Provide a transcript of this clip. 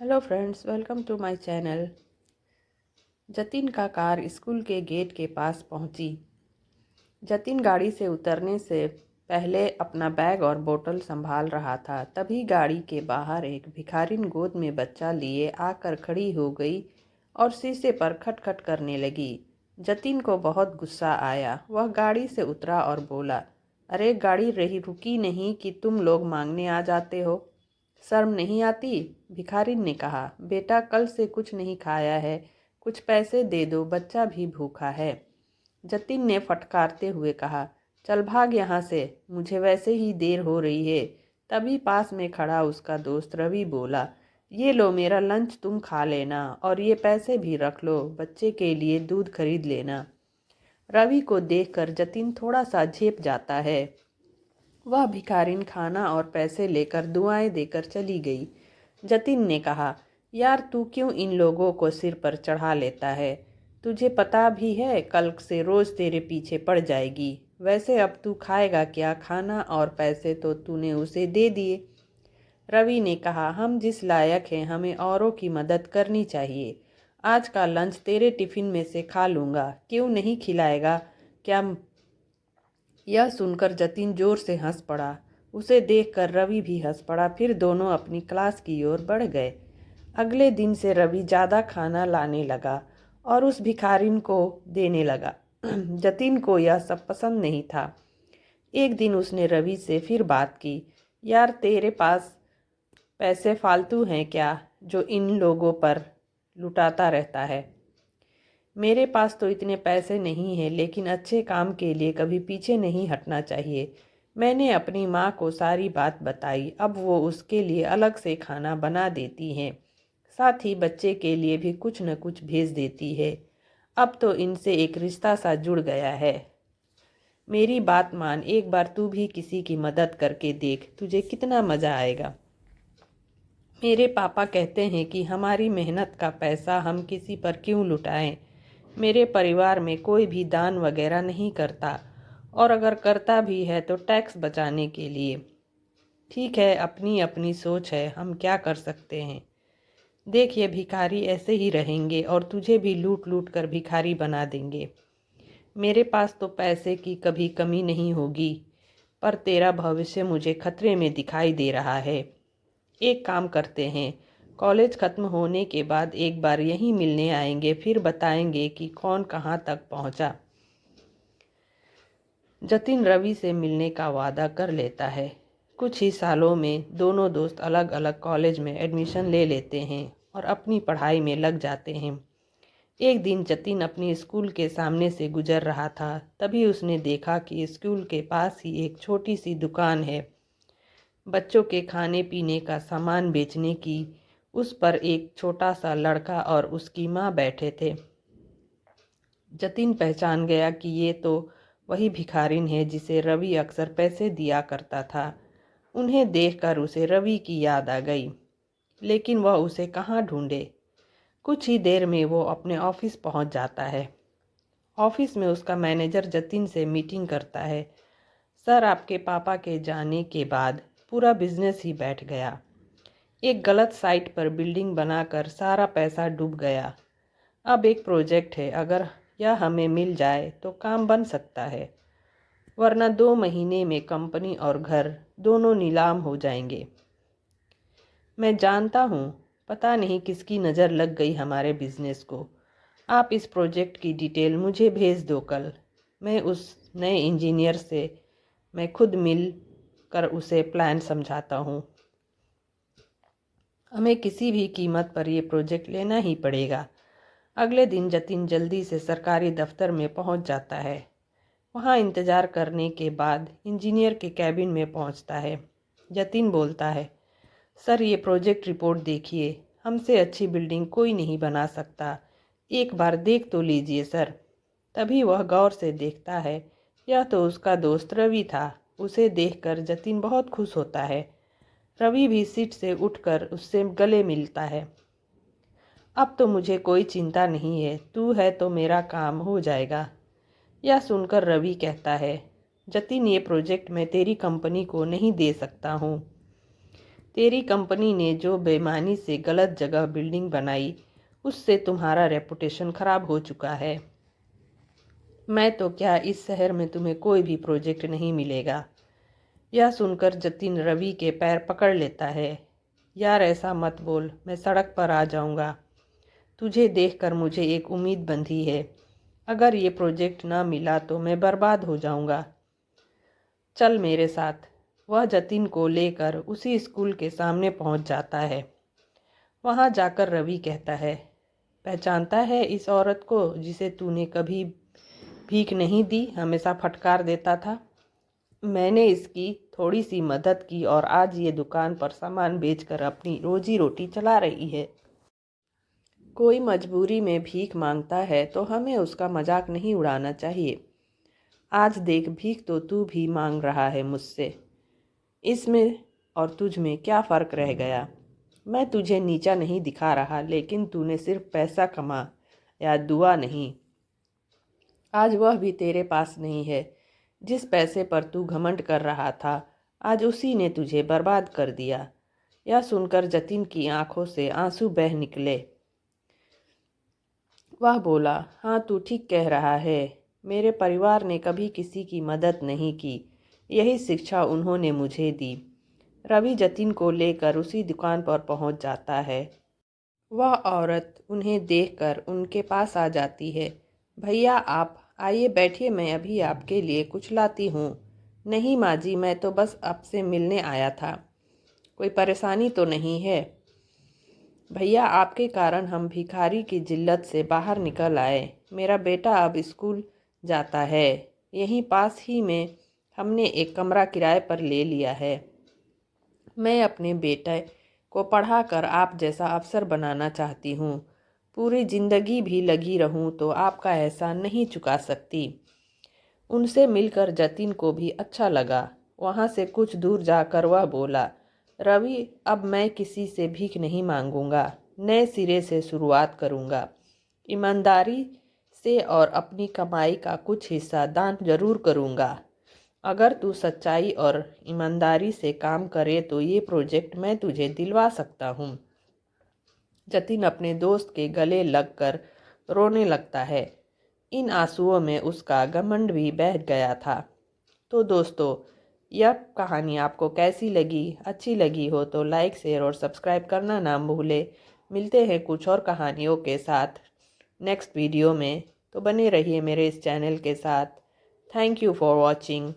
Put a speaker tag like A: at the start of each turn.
A: Hello friends, welcome to my channel. Jatin का car school के gate के पास पहुंची। जतिन गाड़ी से उतरने से पहले अपना बैग और बोतल संभाल रहा था। तभी गाड़ी के बाहर एक भिखारिन गोद में बच्चा लिए आकर खड़ी हो गई और शीशे पर खटखट करने लगी। जतिन को बहुत गुस्सा आया। वह गाड़ी से उतरा और बोला, अरे गाड़ी रही रुकी नहीं कि तुम लोग मांगने आ जाते हो? शर्म नहीं आती? भिखारिन ने कहा, बेटा कल से कुछ नहीं खाया है, कुछ पैसे दे दो, बच्चा भी भूखा है। जतिन ने फटकारते हुए कहा, चल भाग यहाँ से, मुझे वैसे ही देर हो रही है। तभी पास में खड़ा उसका दोस्त रवि बोला, ये लो मेरा लंच तुम खा लेना और ये पैसे भी रख लो, बच्चे के लिए दूध खरीद लेना। रवि को देखकर जतिन थोड़ा सा झेप जाता है। वह भिखारिन खाना और पैसे लेकर दुआएं देकर चली गई। जतिन ने कहा, यार तू क्यों इन लोगों को सिर पर चढ़ा लेता है? तुझे पता भी है कल से रोज तेरे पीछे पड़ जाएगी। वैसे अब तू खाएगा क्या? खाना और पैसे तो तूने उसे दे दिए। रवि ने कहा, हम जिस लायक हैं हमें औरों की मदद करनी चाहिए। आज का लंच तेरे टिफिन में से खा लूँगा, क्यों नहीं खिलाएगा क्या? यह सुनकर जतिन जोर से हंस पड़ा। उसे देखकर रवि भी हंस पड़ा। फिर दोनों अपनी क्लास की ओर बढ़ गए। अगले दिन से रवि ज़्यादा खाना लाने लगा और उस भिखारिन को देने लगा। जतिन को यह सब पसंद नहीं था। एक दिन उसने रवि से फिर बात की, यार तेरे पास पैसे फालतू हैं क्या जो इन लोगों पर लुटाता रहता है? मेरे पास तो इतने पैसे नहीं हैं, लेकिन अच्छे काम के लिए कभी पीछे नहीं हटना चाहिए। मैंने अपनी माँ को सारी बात बताई। अब वो उसके लिए अलग से खाना बना देती हैं, साथ ही बच्चे के लिए भी कुछ न कुछ भेज देती है। अब तो इनसे एक रिश्ता सा जुड़ गया है। मेरी बात मान, एक बार तू भी किसी की मदद करके देख, तुझे कितना मज़ा आएगा। मेरे पापा कहते हैं कि हमारी मेहनत का पैसा हम किसी पर क्यों लुटाएं। मेरे परिवार में कोई भी दान वगैरह नहीं करता, और अगर करता भी है तो टैक्स बचाने के लिए। ठीक है, अपनी अपनी सोच है, हम क्या कर सकते हैं। देख, ये भिखारी ऐसे ही रहेंगे और तुझे भी लूट लूट कर भिखारी बना देंगे। मेरे पास तो पैसे की कभी कमी नहीं होगी, पर तेरा भविष्य मुझे खतरे में दिखाई दे रहा है। एक काम करते हैं, कॉलेज ख़त्म होने के बाद एक बार यहीं मिलने आएंगे, फिर बताएंगे कि कौन कहाँ तक पहुँचा। जतिन रवि से मिलने का वादा कर लेता है। कुछ ही सालों में दोनों दोस्त अलग अलग कॉलेज में एडमिशन ले लेते हैं और अपनी पढ़ाई में लग जाते हैं। एक दिन जतिन अपनी स्कूल के सामने से गुजर रहा था। तभी उसने देखा कि स्कूल के पास ही एक छोटी सी दुकान है, बच्चों के खाने पीने का सामान बेचने की। उस पर एक छोटा सा लड़का और उसकी माँ बैठे थे। जतिन पहचान गया कि ये तो वही भिखारिन है जिसे रवि अक्सर पैसे दिया करता था। उन्हें देखकर उसे रवि की याद आ गई, लेकिन वह उसे कहाँ ढूंढे। कुछ ही देर में वो अपने ऑफिस पहुंच जाता है। ऑफिस में उसका मैनेजर जतिन से मीटिंग करता है। सर, आपके पापा के जाने के बाद पूरा बिजनेस ही बैठ गया। एक गलत साइट पर बिल्डिंग बनाकर सारा पैसा डूब गया। अब एक प्रोजेक्ट है, अगर यह हमें मिल जाए तो काम बन सकता है, वरना 2 महीने में कंपनी और घर दोनों नीलाम हो जाएंगे। मैं जानता हूँ, पता नहीं किसकी नज़र लग गई हमारे बिजनेस को। आप इस प्रोजेक्ट की डिटेल मुझे भेज दो। कल मैं उस नए इंजीनियर से मैं खुद मिल कर उसे प्लान समझाता हूँ। हमें किसी भी कीमत पर ये प्रोजेक्ट लेना ही पड़ेगा। अगले दिन जतिन जल्दी से सरकारी दफ्तर में पहुंच जाता है। वहां इंतज़ार करने के बाद इंजीनियर के कैबिन में पहुंचता है। जतिन बोलता है, सर ये प्रोजेक्ट रिपोर्ट देखिए, हमसे अच्छी बिल्डिंग कोई नहीं बना सकता, एक बार देख तो लीजिए सर। तभी वह गौर से देखता है, यह तो उसका दोस्त रवि था। उसे देखकर जतिन बहुत खुश होता है। रवि भी सीट से उठकर उससे गले मिलता है। अब तो मुझे कोई चिंता नहीं है, तू है तो मेरा काम हो जाएगा। यह सुनकर रवि कहता है, जतिन ये प्रोजेक्ट मैं तेरी कंपनी को नहीं दे सकता हूँ। तेरी कंपनी ने जो बेईमानी से गलत जगह बिल्डिंग बनाई, उससे तुम्हारा रेपुटेशन खराब हो चुका है। मैं तो क्या, इस शहर में तुम्हें कोई भी प्रोजेक्ट नहीं मिलेगा। यह सुनकर जतिन रवि के पैर पकड़ लेता है। यार ऐसा मत बोल, मैं सड़क पर आ जाऊंगा। तुझे देखकर मुझे एक उम्मीद बंधी है। अगर ये प्रोजेक्ट ना मिला तो मैं बर्बाद हो जाऊंगा। चल मेरे साथ। वह जतिन को लेकर उसी स्कूल के सामने पहुंच जाता है। वहां जाकर रवि कहता है, पहचानता है इस औरत को जिसे तूने कभी भीख नहीं दी, हमेशा फटकार देता था? मैंने इसकी थोड़ी सी मदद की और आज ये दुकान पर सामान बेचकर अपनी रोजी रोटी चला रही है। कोई मजबूरी में भीख मांगता है तो हमें उसका मजाक नहीं उड़ाना चाहिए। आज देख, भीख तो तू भी मांग रहा है मुझसे। इसमें और तुझ में क्या फ़र्क रह गया? मैं तुझे नीचा नहीं दिखा रहा, लेकिन तूने सिर्फ पैसा कमा या दुआ नहीं। आज वह भी तेरे पास नहीं है। जिस पैसे पर तू घमंड कर रहा था, आज उसी ने तुझे बर्बाद कर दिया। यह सुनकर जतिन की आंखों से आंसू बह निकले। वह बोला, हाँ तू ठीक कह रहा है। मेरे परिवार ने कभी किसी की मदद नहीं की। यही शिक्षा उन्होंने मुझे दी। रवि जतिन को लेकर उसी दुकान पर पहुंच जाता है। वह औरत उन्हें देखकर उनके पास आ जाती है। भैया आप आइए बैठिए, मैं अभी आपके लिए कुछ लाती हूँ। नहीं माँ जी, मैं तो बस आपसे मिलने आया था। कोई परेशानी तो नहीं है? भैया आपके कारण हम भिखारी की जिल्लत से बाहर निकल आए। मेरा बेटा अब स्कूल जाता है। यहीं पास ही में हमने एक कमरा किराए पर ले लिया है। मैं अपने बेटे को पढ़ाकर आप जैसा अफसर बनाना चाहती हूँ। पूरी ज़िंदगी भी लगी रहूँ तो आपका एहसान नहीं चुका सकती। उनसे मिलकर जतिन को भी अच्छा लगा। वहाँ से कुछ दूर जाकर वह बोला, रवि अब मैं किसी से भीख नहीं मांगूंगा, नए सिरे से शुरुआत करूँगा। ईमानदारी से और अपनी कमाई का कुछ हिस्सा दान जरूर करूँगा। अगर तू सच्चाई और ईमानदारी से काम करे तो ये प्रोजेक्ट मैं तुझे दिलवा सकता हूँ। जतिन अपने दोस्त के गले लगकर रोने लगता है। इन आंसुओं में उसका घमंड भी बह गया था। तो दोस्तों, यह कहानी आपको कैसी लगी? अच्छी लगी हो तो लाइक, शेयर और सब्सक्राइब करना ना भूले। मिलते हैं कुछ और कहानियों के साथ नेक्स्ट वीडियो में। तो बने रहिए मेरे इस चैनल के साथ। Thank you for watching.